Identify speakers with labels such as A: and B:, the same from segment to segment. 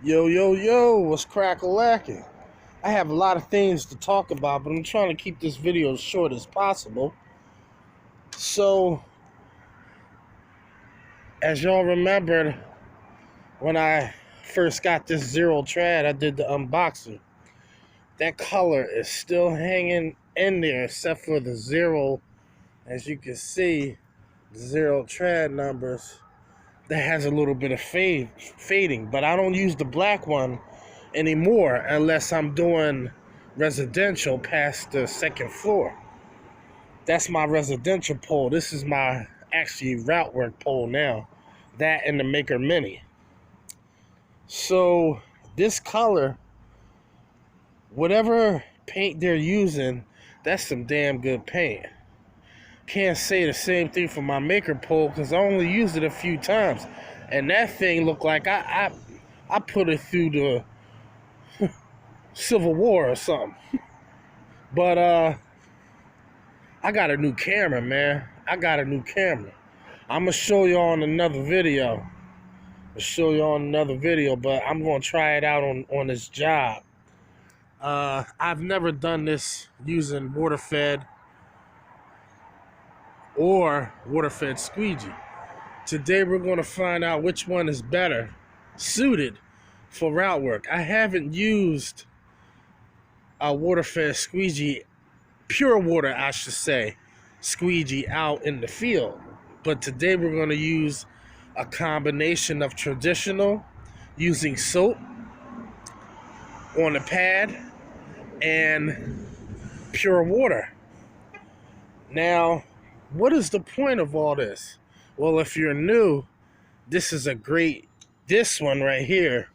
A: Yo, yo, yo, what's crack-a-lacking? I have a lot of things to talk about, but I'm trying to keep this video as short as possible. So, as y'all remembered, when I first got this Zero Trad, I did the unboxing. That color is still hanging in there, except for the zero. As you can see, the Zero Trad numbers, that has a little bit of fading, but I don't use the black one anymore unless I'm doing residential past the second floor. That's my residential pole. This is my actually route work pole now. That and the Maker Mini. So this color, whatever paint they're using, that's some damn good paint. Can't say the same thing for my Maker pole because I only used it a few times. And that thing looked like I put it through the Civil War or something. But I got a new camera, man. I got a new camera. I'm gonna show y'all in another video. But I'm gonna try it out on this job. I've never done this using Waterfed or Waterfed squeegee. Today we're gonna find out which one is better suited for route work. I haven't used a Waterfed squeegee, pure water I should say, squeegee out in the field. But today we're going to use a combination of traditional, using soap on the pad, and pure water. Now, what is the point of all this? Well, if you're new, this one right here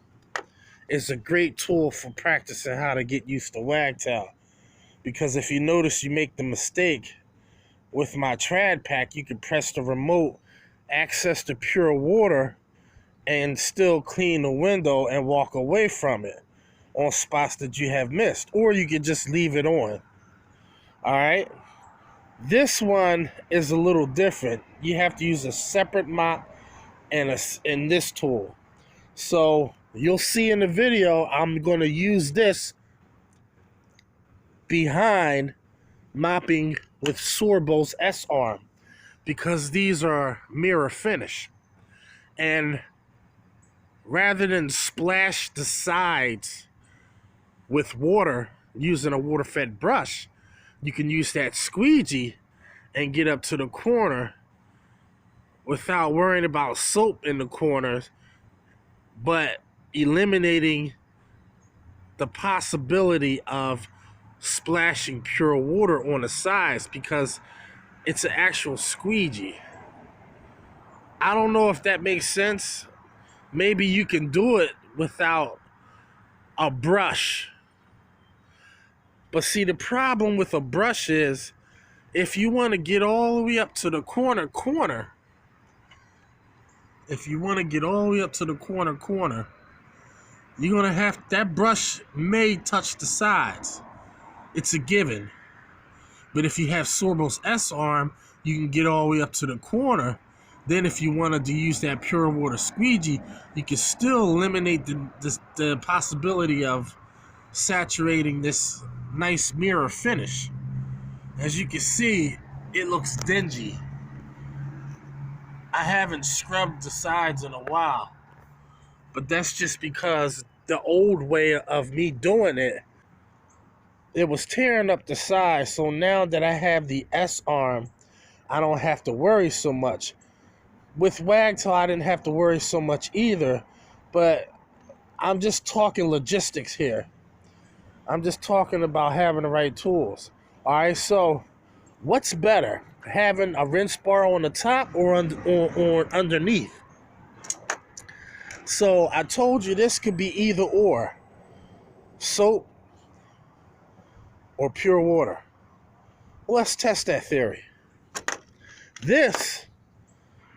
A: is a great tool for practicing how to get used to wagtail. Because if you notice, you make the mistake with my trad pack, you can press the remote, access the pure water, and still clean the window and walk away from it on spots that you have missed. Or you can just leave it on. Alright? This one is a little different. You have to use a separate mop and this tool. So you'll see in the video, I'm going to use this behind mopping with Sorbo's S-Arm because these are mirror finish. And rather than splash the sides with water using a water-fed brush, you can use that squeegee and get up to the corner without worrying about soap in the corners, but eliminating the possibility of splashing pure water on the sides because it's an actual squeegee. I don't know if that makes sense. Maybe you can do it without a brush. But see, the problem with a brush is if you want to get all the way up to the corner, you're going to have, that brush may touch the sides. It's a given. But if you have Sorbo's S-Arm, you can get all the way up to the corner. Then if you wanted to use that pure water squeegee, you can still eliminate the possibility of saturating this nice mirror finish. As you can see, it looks dingy. I haven't scrubbed the sides in a while. But that's just because the old way of me doing it was tearing up the sides. So now that I have the S-Arm, I don't have to worry so much. With Wagtail, I didn't have to worry so much either, but I'm just talking logistics here. I'm just talking about having the right tools. All right, so what's better, having a rinse bar on the top or underneath? So I told you this could be either or, soap or pure water. Let's test that theory. This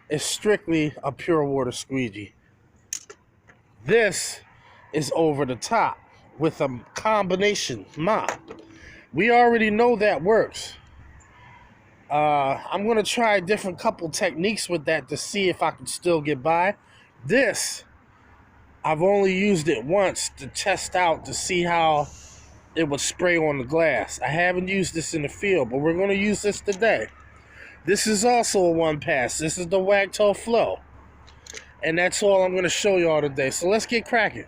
A: is strictly a pure water squeegee. This is over the top with a combination mop. We already know that works. I'm going to try a different couple techniques with that to see if I can still get by. This, I've only used it once to test out to see how it would spray on the glass. I haven't used this in the field, but we're going to use this today. This is also a one pass. This is the Wagtail Flow. And that's all I'm going to show y'all today. So let's get cracking.